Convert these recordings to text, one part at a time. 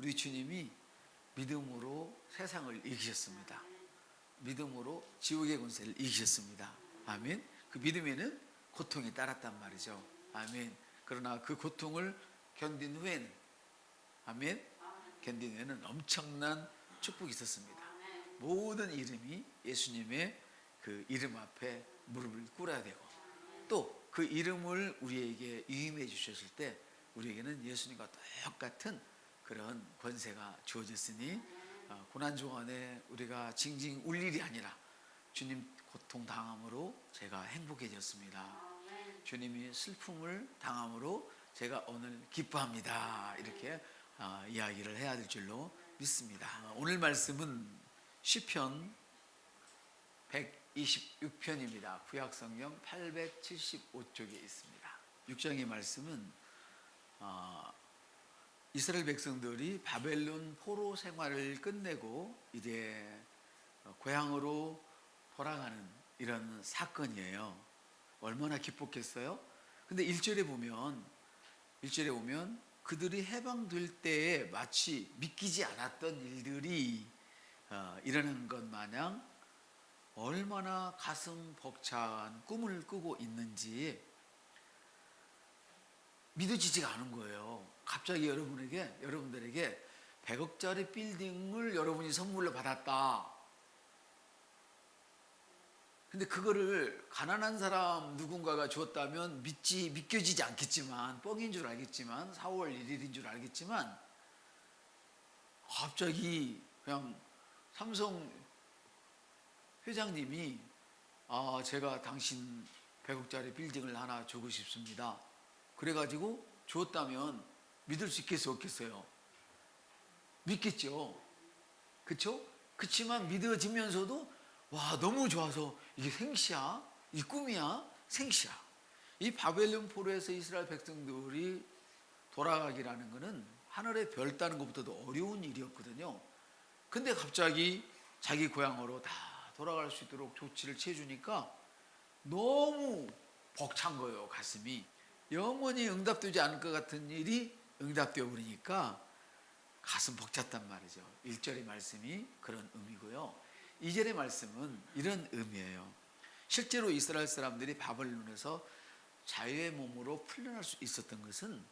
우리 주님이 믿음으로 세상을 이기셨습니다. 믿음으로 지옥의 권세를 이기셨습니다. 아멘. 그 믿음에는 고통이 따랐단 말이죠. 아멘. 그러나 그 고통을 견딘 후에는, 아멘, 견딘 후에는 엄청난 축복이 있었습니다. 모든 이름이 예수님의 그 이름 앞에 무릎을 꿇어야 되고, 또 그 이름을 우리에게 위임해 주셨을 때 우리에게는 예수님과 똑같은 그런 권세가 주어졌으니 고난중간에 우리가 징징 울 일이 아니라 주님 고통 당함으로 제가 행복해졌습니다. 주님이 슬픔을 당함으로 제가 오늘 기뻐합니다. 이렇게 이야기를 해야 될 줄로 믿습니다. 오늘 말씀은 시편 126편입니다. 구약성경 875쪽에 있습니다. 6장의 말씀은 이스라엘 백성들이 바벨론 포로 생활을 끝내고 이제 고향으로 돌아가는 이런 사건이에요. 얼마나 기뻤겠어요? 근데 1절에 보면 그들이 해방될 때에 마치 믿기지 않았던 일들이 일어난 것 마냥 얼마나 가슴 벅찬 꿈을 꾸고 있는지 믿어지지가 않은 거예요. 갑자기 여러분들에게 100억짜리 빌딩을 여러분이 선물로 받았다. 근데 그거를 가난한 사람 누군가가 주었다면 믿겨지지 않겠지만, 뻥인 줄 알겠지만, 4월 1일인 줄 알겠지만, 갑자기 그냥 삼성 회장님이 제가 당신 100억짜리 빌딩을 하나 주고 싶습니다. 그래가지고 주었다면 믿을 수 있겠어요, 없겠어요? 믿겠죠. 그렇죠? 그렇지만 믿어지면서도 와, 너무 좋아서 이게 생시야? 이 꿈이야? 생시야. 이 바벨론 포로에서 이스라엘 백성들이 돌아가기라는 것은 하늘의 별 따는 것보다도 어려운 일이었거든요. 근데 갑자기 자기 고향으로 다 돌아갈 수 있도록 조치를 취해주니까 너무 벅찬 거예요, 가슴이. 영원히 응답되지 않을 것 같은 일이 응답되어 버리니까 가슴 벅찼단 말이죠. 1절의 말씀이 그런 의미고요. 2절의 말씀은 이런 의미예요. 실제로 이스라엘 사람들이 바벨론에서 자유의 몸으로 풀려날 수 있었던 것은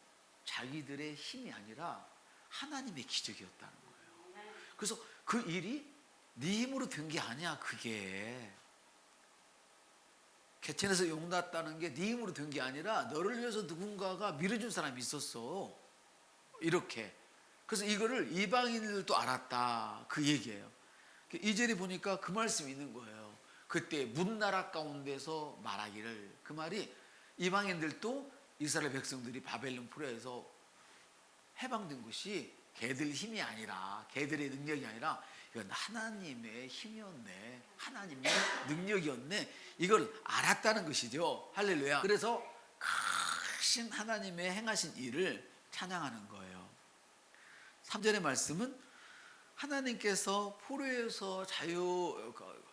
자기들의 힘이 아니라 하나님의 기적이었다는 거예요. 그래서 그 일이 네 힘으로 된 게 아니야. 그게 개천에서 용 났다는 게 네 힘으로 된 게 아니라 너를 위해서 누군가가 밀어준 사람이 있었어. 이렇게. 그래서 이거를 이방인들도 알았다. 그 얘기예요. 2절에 보니까 그 말씀이 있는 거예요. 그때 문나라 가운데서 말하기를, 그 말이 이방인들도 이스라엘 백성들이 바벨론 포로에서 해방된 것이 걔들 힘이 아니라, 걔들의 능력이 아니라 이건 하나님의 힘이었네, 하나님의 능력이었네, 이걸 알았다는 것이죠. 할렐루야. 그래서 크신 하나님의 행하신 일을 찬양하는 거예요. 3절의 말씀은 하나님께서 포로에서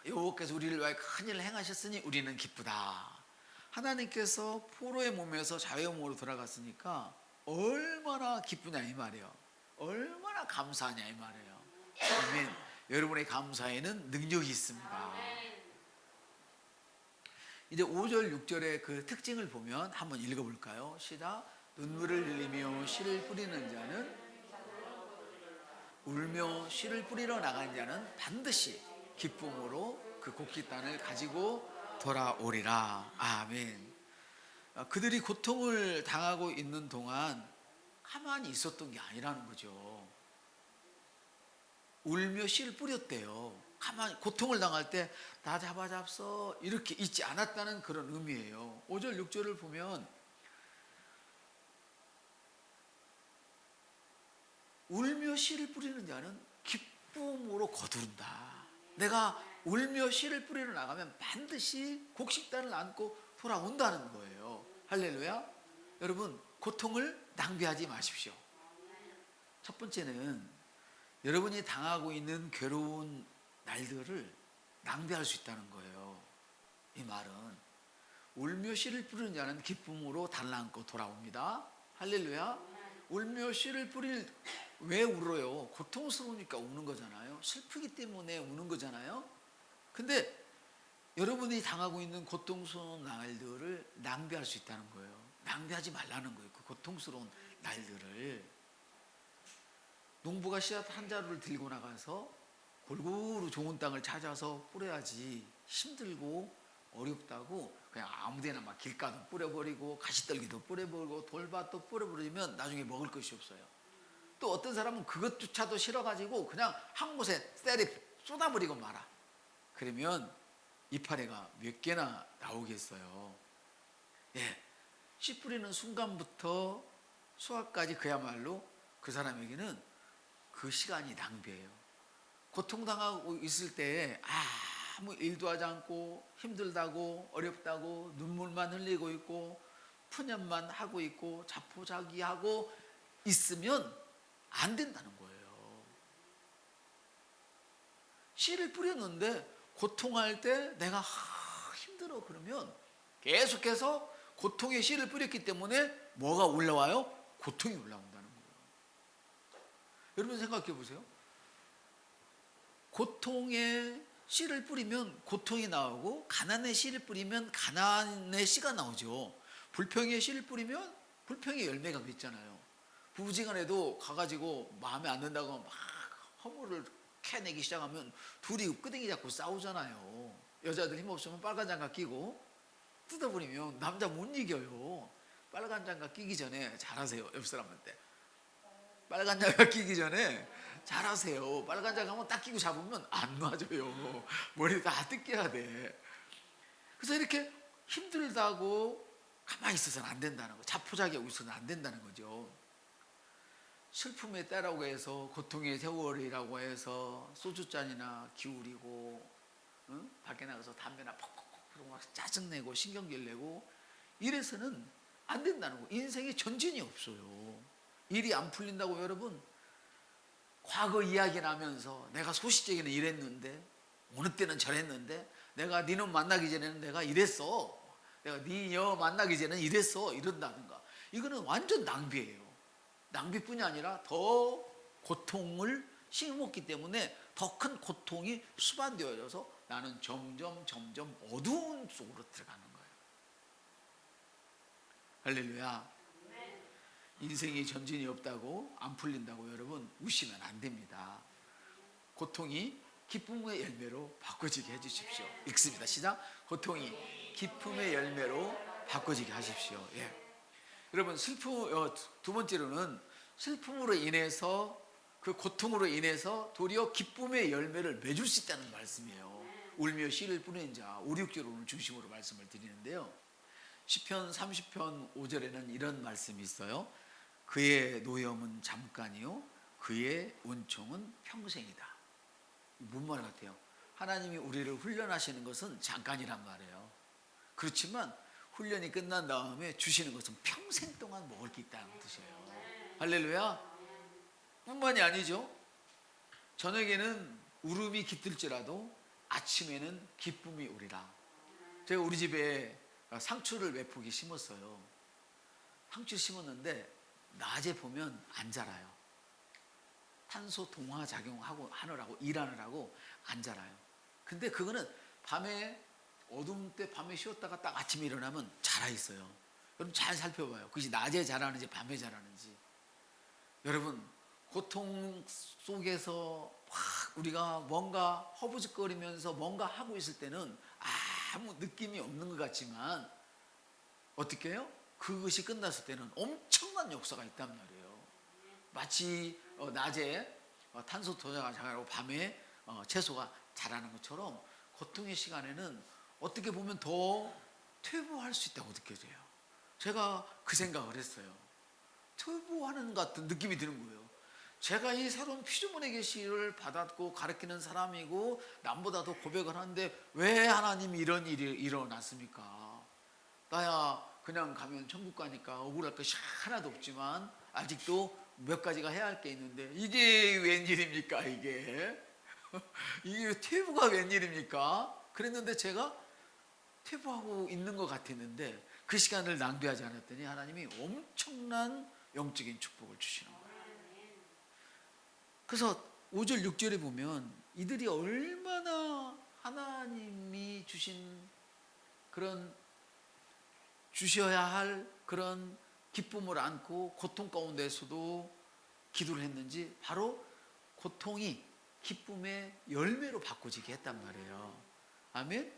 여호와께서 우리를 위하여 큰 일을 행하셨으니 우리는 기쁘다. 하나님께서 포로의 몸에서 자유의 몸으로 돌아갔으니까 얼마나 기쁘냐 이 말이에요. 얼마나 감사하냐 이 말이에요. 아멘. 여러분의 감사에는 능력이 있습니다. 이제 5절 6절의 그 특징을 보면 한번 읽어볼까요? 시작. 눈물을 흘리며 씨를 뿌리는 자는, 울며 씨를 뿌리러 나간 자는 반드시 기쁨으로 그 곡기 땅을 가지고 돌아오리라. 아멘. 그들이 고통을 당하고 있는 동안 가만히 있었던 게 아니라는 거죠. 울며 씨를 뿌렸대요. 가만히 고통을 당할 때 나 잡았어 이렇게 있지 않았다는 그런 의미예요. 5절 6절을 보면 울며 씨를 뿌리는 자는 기쁨으로 거두른다. 내가 울며 씨를 뿌리러 나가면 반드시 곡식단을 안고 돌아온다는 거예요. 할렐루야. 여러분, 고통을 낭비하지 마십시오. 첫 번째는 여러분이 당하고 있는 괴로운 날들을 낭비할 수 있다는 거예요. 이 말은 울며 씨를 뿌리는 자는 기쁨으로 달라앉고 돌아옵니다. 할렐루야. 울며 씨를 뿌릴 왜 울어요? 고통스러우니까 우는 거잖아요. 슬프기 때문에 우는 거잖아요. 근데 여러분이 당하고 있는 고통스러운 날들을 낭비할 수 있다는 거예요. 낭비하지 말라는 거예요. 그 고통스러운 날들을. 농부가 씨앗 한 자루를 들고 나가서 골고루 좋은 땅을 찾아서 뿌려야지, 힘들고 어렵다고 그냥 아무데나 막 길가도 뿌려버리고 가시떨기도 뿌려버리고 돌밭도 뿌려버리면 나중에 먹을 것이 없어요. 또 어떤 사람은 그것조차도 싫어가지고 그냥 한 곳에 쌀에 쏟아버리고 말아. 그러면 이파리가 몇 개나 나오겠어요. 예, 씨 뿌리는 순간부터 수확까지 그야말로 그 사람에게는 그 시간이 낭비예요. 고통당하고 있을 때에 아무 일도 하지 않고 힘들다고 어렵다고 눈물만 흘리고 있고 푸념만 하고 있고 자포자기하고 있으면 안 된다는 거예요. 씨를 뿌렸는데 고통할 때 내가 힘들어 그러면 계속해서 고통의 씨를 뿌렸기 때문에 뭐가 올라와요? 고통이 올라온다는 거예요. 여러분 생각해 보세요. 고통의 씨를 뿌리면 고통이 나오고 가난의 씨를 뿌리면 가난의 씨가 나오죠. 불평의 씨를 뿌리면 불평의 열매가 맺잖아요. 부부지간에도 가가지고 마음에 안 든다고 막 허물을 캐내기 시작하면 둘이 끄댕이 잡고 싸우잖아요. 여자들 힘없으면 빨간 장갑 끼고 뜯어버리면 남자 못 이겨요. 빨간 장갑 끼기 전에 잘하세요. 옆 사람한테 빨간 장갑 끼기 전에 잘하세요. 빨간 장갑은 딱 끼고 잡으면 안 맞아요. 머리 다 뜯겨야 돼. 그래서 이렇게 힘들다고 가만히 있어서는 안 된다는 거, 자포자기하고 있어서는 안 된다는 거죠. 슬픔의 때라고 해서 고통의 세월이라고 해서 소주잔이나 기울이고 밖에 나가서 담배나 퍽퍽퍽 그러고 막 짜증내고 신경질 내고 이래서는 안 된다는 거. 인생에 전진이 없어요. 일이 안 풀린다고 여러분 과거 이야기 나면서 내가 소시적에는 이랬는데 어느 때는 저랬는데 내가 니는 만나기 전에는 내가 이랬어, 내가 니녀 만나기 전에는 이랬어 이런다든가, 이거는 완전 낭비예요. 낭비뿐이 아니라 더 고통을 씹어먹기 때문에 더 큰 고통이 수반되어져서 나는 점점 어두운 속으로 들어가는 거예요. 할렐루야. 인생에 전진이 없다고 안 풀린다고 여러분 우시면 안 됩니다. 고통이 기쁨의 열매로 바꿔지게 해주십시오. 읽습니다. 시작. 고통이 기쁨의 열매로 바꿔지게 하십시오. 예. 여러분 두 번째로는 슬픔으로 인해서 그 고통으로 인해서 도리어 기쁨의 열매를 맺을 수 있다는 말씀이에요. 울며 씨를 뿌리는 자 5, 6절 오늘 중심으로 말씀을 드리는데요. 시편 30편 5절에는 이런 말씀이 있어요. 그의 노염은 잠깐이요 그의 은총은 평생이다. 뭔 말 같아요? 하나님이 우리를 훈련하시는 것은 잠깐이란 말이에요. 그렇지만 훈련이 끝난 다음에 주시는 것은 평생 동안 먹을 게 있다는 뜻이에요. 할렐루야. 뿐만이 아니죠. 저녁에는 울음이 깃들지라도 아침에는 기쁨이 오리라. 제가 우리 집에 상추를 몇 포기 심었어요. 상추 심었는데 낮에 보면 안 자라요. 탄소 동화 작용하고 하느라고 일하느라고 안 자라요. 근데 그거는 밤에 어두운 때 밤에 쉬었다가 딱 아침에 일어나면 자라 있어요. 여러분 잘 살펴봐요. 그것이 낮에 자라는지 밤에 자라는지. 여러분 고통 속에서 막 우리가 뭔가 허부적거리면서 뭔가 하고 있을 때는 아무 느낌이 없는 것 같지만 어떻게 해요? 그것이 끝났을 때는 엄청난 역사가 있단 말이에요. 마치 낮에 탄소 도자가 자라고 밤에 채소가 자라는 것처럼 고통의 시간에는 어떻게 보면 더 퇴보할 수 있다고 느껴져요. 제가 그 생각을 했어요. 퇴보하는 것 같은 느낌이 드는 거예요. 제가 이 새로운 피조물의 계시를 받았고 가르치는 사람이고 남보다도 고백을 하는데 왜 하나님이 이런 일이 일어났습니까? 나야 그냥 가면 천국 가니까 억울할 것이 하나도 없지만 아직도 몇 가지가 해야 할 게 있는데 이게 웬일입니까 이게? 이게 퇴보가 웬일입니까? 그랬는데 제가 퇴보하고 있는 것 같았는데 그 시간을 낭비하지 않았더니 하나님이 엄청난 영적인 축복을 주시는 거예요. 그래서 5절 6절에 보면 이들이 얼마나 하나님이 주신 그런 주셔야 할 그런 기쁨을 안고 고통 가운데서도 기도를 했는지 바로 고통이 기쁨의 열매로 바꿔지게 했단 말이에요. 아멘.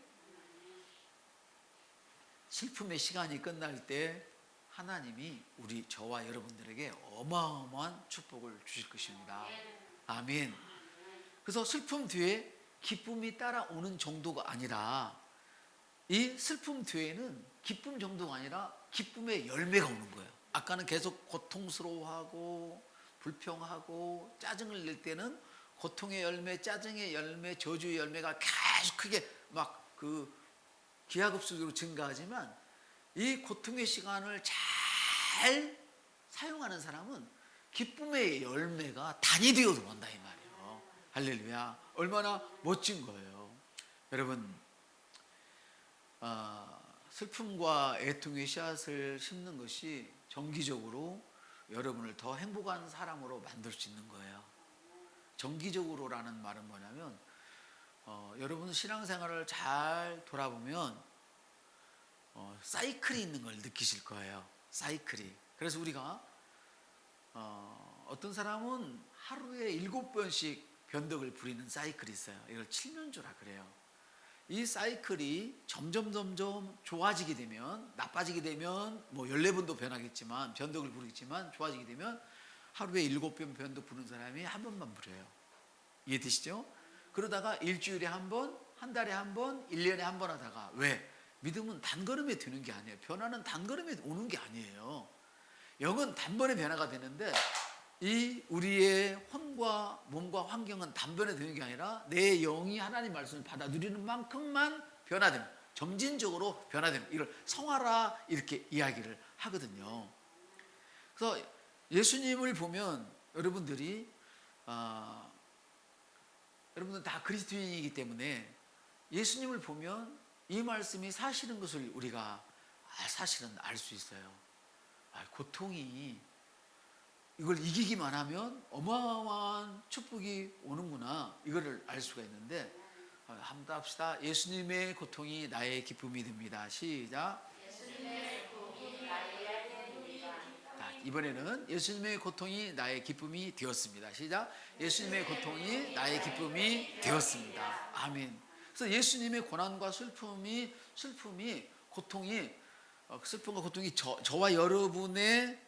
슬픔의 시간이 끝날 때 하나님이 저와 여러분들에게 어마어마한 축복을 주실 것입니다. 아멘. 그래서 슬픔 뒤에 기쁨이 따라오는 정도가 아니라 이 슬픔 뒤에는 기쁨 정도가 아니라 기쁨의 열매가 오는 거예요. 아까는 계속 고통스러워하고 불평하고 짜증을 낼 때는 고통의 열매, 짜증의 열매, 저주의 열매가 계속 크게 막 그 기하급수적으로 증가하지만 이 고통의 시간을 잘 사용하는 사람은 기쁨의 열매가 단이 되어 들어온다 이 말이에요. 할렐루야. 얼마나 멋진 거예요. 여러분, 슬픔과 애통의 씨앗을 심는 것이 정기적으로 여러분을 더 행복한 사람으로 만들 수 있는 거예요. 정기적으로라는 말은 뭐냐면 여러분 신앙생활을 잘 돌아보면 사이클이 있는 걸 느끼실 거예요. 사이클이. 그래서 우리가 어떤 사람은 하루에 7번씩 변덕을 부리는 사이클이 있어요. 이걸 칠면조라 그래요. 이 사이클이 점점 좋아지게 되면, 나빠지게 되면 뭐 14번도 변하겠지만, 변덕을 부리겠지만 좋아지게 되면 하루에 7번 변덕 부르는 사람이 한 번만 부려요. 이해되시죠? 그러다가 일주일에 한 번, 한 달에 한 번, 1년에 한 번 하다가 왜? 믿음은 단걸음에 되는 게 아니에요. 변화는 단걸음에 오는 게 아니에요. 영은 단번에 변화가 되는데 이 우리의 혼과 몸과 환경은 단번에 되는 게 아니라 내 영이 하나님 말씀을 받아들이는 만큼만 변화되는, 점진적으로 변화되는, 이걸 성화라 이렇게 이야기를 하거든요. 그래서 예수님을 보면 여러분들이 여러분들 다 그리스도인이기 때문에 예수님을 보면 이 말씀이 사실인 것을 우리가 사실은 알 수 있어요. 고통이 이걸 이기기만 하면 어마어마한 축복이 오는구나, 이거를 알 수가 있는데 한번 합시다. 예수님의 고통이 나의 기쁨이 됩니다. 시작. 예수님의 고통이 나의 기쁨이 됩니다. 자, 이번에는 예수님의 고통이 나의 기쁨이 되었습니다. 시작. 예수님의 고통이 나의 기쁨이 되었습니다. 아멘. 그래서 예수님의 고난과 슬픔과 고통이 저와 여러분의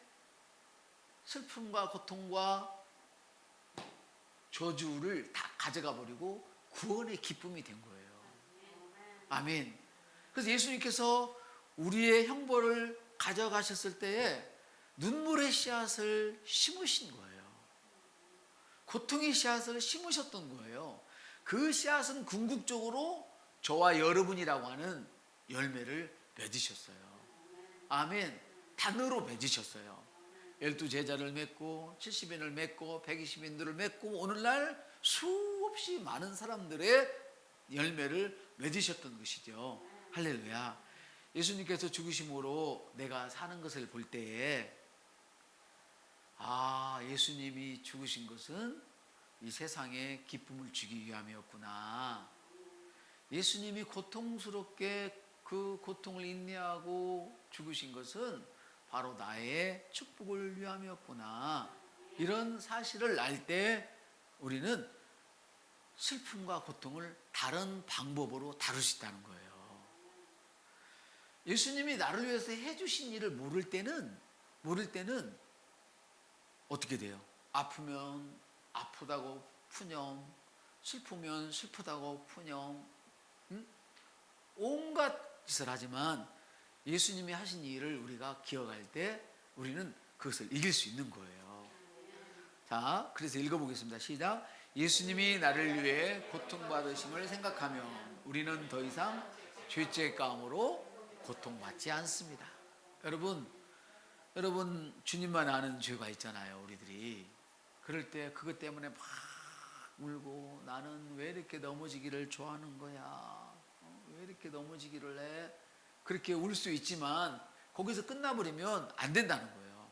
슬픔과 고통과 저주를 다 가져가 버리고 구원의 기쁨이 된 거예요. 아멘. 그래서 예수님께서 우리의 형벌을 가져가셨을 때에 눈물의 씨앗을 심으신 거예요. 고통의 씨앗을 심으셨던 거예요. 그 씨앗은 궁극적으로 저와 여러분이라고 하는 열매를 맺으셨어요. 아멘. 단으로 맺으셨어요. 12제자를 맺고 70인을 맺고 120인들을 맺고 오늘날 수없이 많은 사람들의 열매를 맺으셨던 것이죠. 할렐루야. 예수님께서 죽으심으로 내가 사는 것을 볼 때에 예수님이 죽으신 것은 이 세상에 기쁨을 주기 위함이었구나. 예수님이 고통스럽게 그 고통을 인내하고 죽으신 것은 바로 나의 축복을 위함이었구나. 이런 사실을 알 때 우리는 슬픔과 고통을 다른 방법으로 다룰 수 있다는 거예요. 예수님이 나를 위해서 해주신 일을 모를 때는 어떻게 돼요? 아프면 아프다고 푸념, 슬프면 슬프다고 푸념, 온갖 짓을 하지만 예수님이 하신 일을 우리가 기억할 때 우리는 그것을 이길 수 있는 거예요. 자, 그래서 읽어보겠습니다. 시작. 예수님이 나를 위해 고통받으심을 생각하면 우리는 더 이상 죄죄 가운으로 고통받지 않습니다. 여러분 주님만 아는 죄가 있잖아요. 우리들이 그럴 때 그것 때문에 막 울고 나는 왜 이렇게 넘어지기를 좋아하는 거야? 왜 이렇게 넘어지기를 해? 그렇게 울 수 있지만 거기서 끝나버리면 안 된다는 거예요.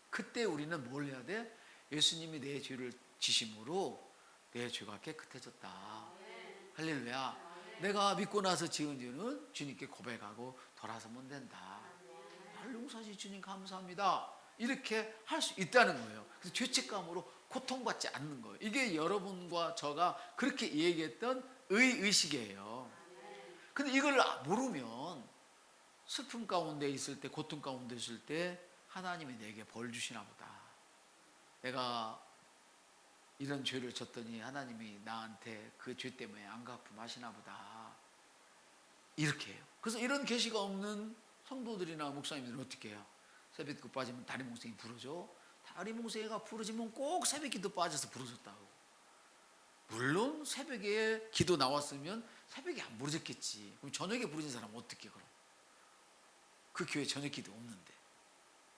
그때 우리는 뭘 해야 돼? 예수님이 내 죄를 지심으로 내 죄가 깨끗해졌다. 할렐루야. 내가 믿고 나서 지은 죄는 주님께 고백하고 돌아서면 된다. 나를 용서하신 주님 감사합니다. 이렇게 할 수 있다는 거예요. 그래서 죄책감으로 고통받지 않는 거예요. 이게 여러분과 저가 그렇게 얘기했던 의식이에요. 근데 이걸 모르면 슬픔 가운데 있을 때, 고통 가운데 있을 때 하나님이 내게 벌 주시나 보다. 내가 이런 죄를 졌더니 하나님이 나한테 그 죄 때문에 안갚음하시나 보다. 이렇게 해요. 그래서 이런 계시가 없는 성도들이나 목사님들은 어떻게 해요? 새벽기도 빠지면 다리 몽생이 부러져. 다리 몽생이가 부러지면 꼭 새벽기도 빠져서 부러졌다고. 물론 새벽에 기도 나왔으면 새벽에 안 부러졌겠지. 그럼 저녁에 부러진 사람은 어떻게 그럼? 그 교회 저녁 기도 없는데.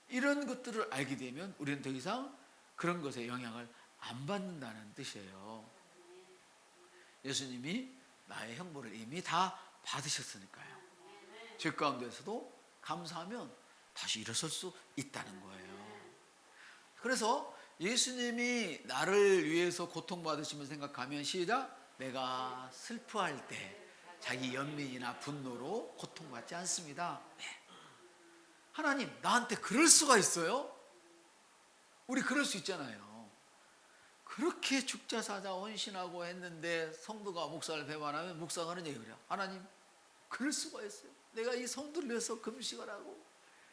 이런 것들을 알게 되면 우리는 더 이상 그런 것에 영향을 안 받는다는 뜻이에요. 예수님이 나의 형벌을 이미 다 받으셨으니까요. 죄 가운데서도 감사하면 다시 일어설 수 있다는 거예요. 그래서 예수님이 나를 위해서 고통받으시면 생각하면 시작. 내가 슬퍼할 때 자기 연민이나 분노로 고통받지 않습니다. 네. 하나님 나한테 그럴 수가 있어요? 우리 그럴 수 있잖아요. 그렇게 죽자사자 헌신하고 했는데 성도가 목사를 배반하면 목사가 하는 얘기를 해요. 하나님 그럴 수가 있어요. 내가 이 성도를 위해서 금식을 하고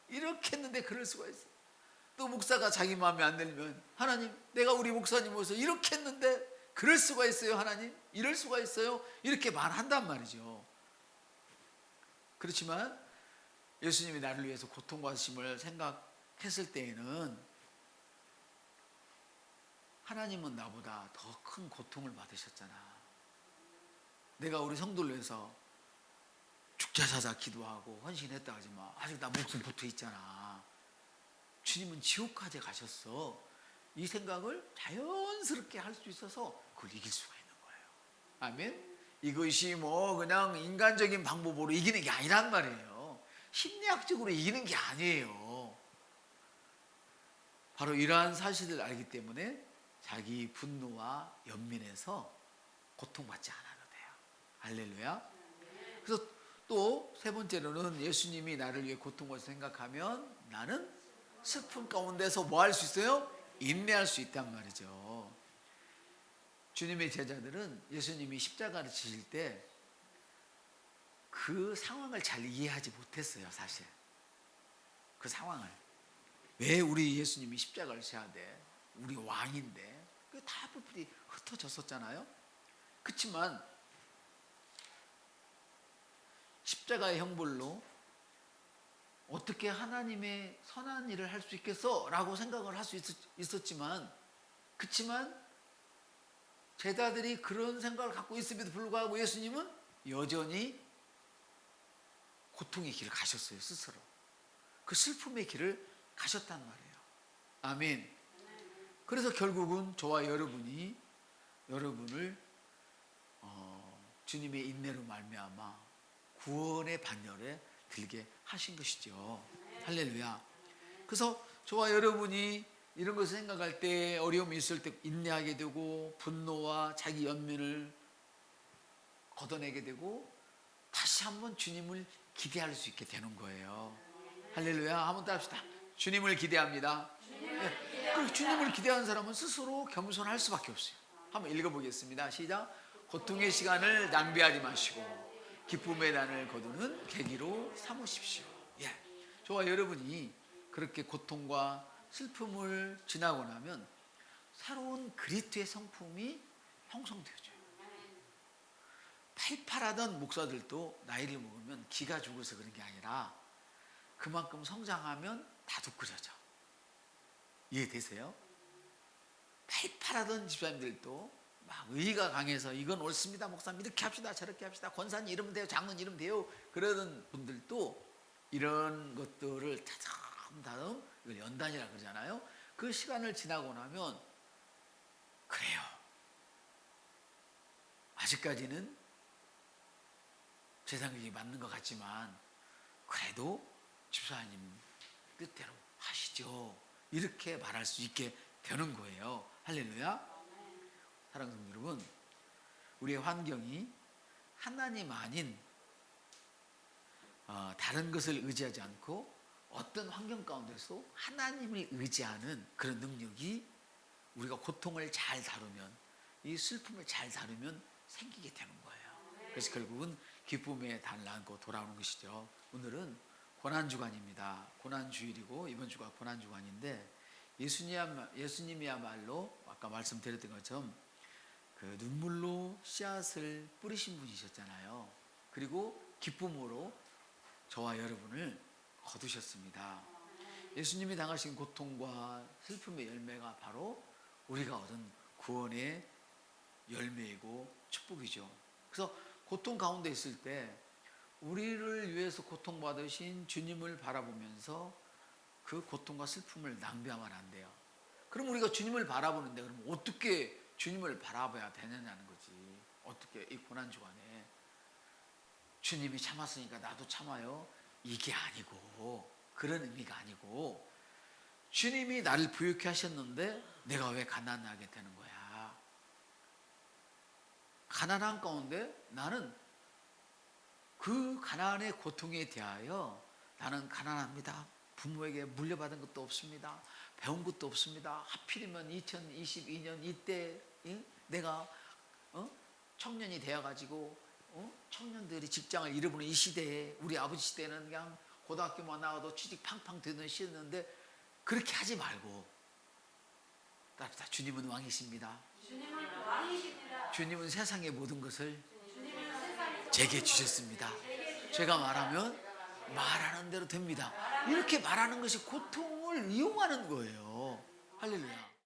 이렇게 했는데 그럴 수가 있어요. 또 목사가 자기 마음에 안 들면 하나님 내가 우리 목사님 모셔서 이렇게 했는데 그럴 수가 있어요. 하나님 이럴 수가 있어요. 이렇게 말한단 말이죠. 그렇지만 예수님이 나를 위해서 고통받으심을 생각했을 때에는 하나님은 나보다 더 큰 고통을 받으셨잖아. 내가 우리 성도를 위해서 죽자사자 기도하고 헌신했다 하지만 아직 나 목숨 붙어 있잖아. 주님은 지옥까지 가셨어. 이 생각을 자연스럽게 할 수 있어서 그걸 이길 수가 있는 거예요. 아멘. 이것이 뭐 그냥 인간적인 방법으로 이기는 게 아니란 말이에요. 심리학적으로 이기는 게 아니에요. 바로 이러한 사실을 알기 때문에 자기 분노와 연민에서 고통받지 않아도 돼요. 할렐루야. 그래서 또 세 번째로는 예수님이 나를 위해 고통받을 생각하면 나는 슬픔 가운데서 뭐 할 수 있어요? 인내할 수 있단 말이죠. 주님의 제자들은 예수님이 십자가를 지실 때 그 상황을 잘 이해하지 못했어요. 사실 그 상황을 왜 우리 예수님이 십자가를 져야 돼? 우리 왕인데 다 뿔뿔이 흩어졌었잖아요. 그렇지만 십자가의 형벌로 어떻게 하나님의 선한 일을 할 수 있겠어? 라고 생각을 할 수 있었지만 그렇지만 제자들이 그런 생각을 갖고 있음에도 불구하고 예수님은 여전히 고통의 길을 가셨어요. 스스로 그 슬픔의 길을 가셨단 말이에요. 아멘. 그래서 결국은 저와 여러분이 여러분을 주님의 인내로 말미암아 구원의 반열에 들게 하신 것이죠. 할렐루야. 그래서 저와 여러분이 이런 것을 생각할 때 어려움이 있을 때 인내하게 되고 분노와 자기 연민을 걷어내게 되고 다시 한번 주님을 기대할 수 있게 되는 거예요. 할렐루야. 한번 따라 합시다. 주님을 기대합니다. 그 주님을 기대하는 사람은 스스로 겸손할 수밖에 없어요. 한번 읽어보겠습니다. 시작. 고통의 시간을 낭비하지 마시고 기쁨의 단을 거두는 계기로 삼으십시오. 예. 저와 여러분이 그렇게 고통과 슬픔을 지나고 나면 새로운 그리스도의 성품이 형성되어져요. 팔팔하던 목사들도 나이를 먹으면 기가 죽어서 그런 게 아니라 그만큼 성장하면 다독거려져. 이해되세요? 팔팔하던 집사님들도 막 의의가 강해서 이건 옳습니다 목사님 이렇게 합시다 저렇게 합시다 권사님 이러면 돼요 장로님 이러면 돼요 그러던 분들도 이런 것들을 다듬다듬 이걸 연단이라 그러잖아요. 그 시간을 지나고 나면 그래요. 아직까지는 제 생각이 맞는 것 같지만 그래도 집사님 뜻대로 하시죠. 이렇게 말할 수 있게 되는 거예요. 할렐루야. 우리의 환경이 하나님 아닌 다른 것을 의지하지 않고 어떤 환경 가운데서 하나님을 의지하는 그런 능력이 우리가 고통을 잘 다루면, 이 슬픔을 잘 다루면 생기게 되는 거예요. 그래서 결국은 기쁨의 단을 안고 돌아오는 것이죠. 오늘은 고난주간입니다. 고난주일이고 이번 주가 고난주간인데, 예수님이야말로 아까 말씀드렸던 것처럼 그 눈물로 씨앗을 뿌리신 분이셨잖아요. 그리고 기쁨으로 저와 여러분을 거두셨습니다. 예수님이 당하신 고통과 슬픔의 열매가 바로 우리가 얻은 구원의 열매이고 축복이죠. 그래서 고통 가운데 있을 때 우리를 위해서 고통받으신 주님을 바라보면서 그 고통과 슬픔을 낭비하면 안 돼요. 그럼 우리가 주님을 바라보는데 그럼 어떻게 주님을 바라봐야 되느냐는 거지. 어떻게 이 고난주간에 주님이 참았으니까 나도 참아요, 이게 아니고, 그런 의미가 아니고, 주님이 나를 부유케 하셨는데 내가 왜 가난하게 되는 거야? 가난한 가운데 나는 그 가난의 고통에 대하여 나는 가난합니다. 부모에게 물려받은 것도 없습니다. 배운 것도 없습니다. 하필이면 2022년 이때 내가 청년이 되어가지고 청년들이 직장을 잃어버리는 이 시대에, 우리 아버지 시대는 그냥 고등학교만 나와도 취직 팡팡 되는 시대였는데, 그렇게 하지 말고 따릅시다. 주님은 왕이십니다. 주님은 왕이십니다. 주님은 세상의 모든 것을 제게 주셨습니다. 제가 말하면 말하는 대로 됩니다. 이렇게 말하는 것이 고통을 이용하는 거예요. 할렐루야.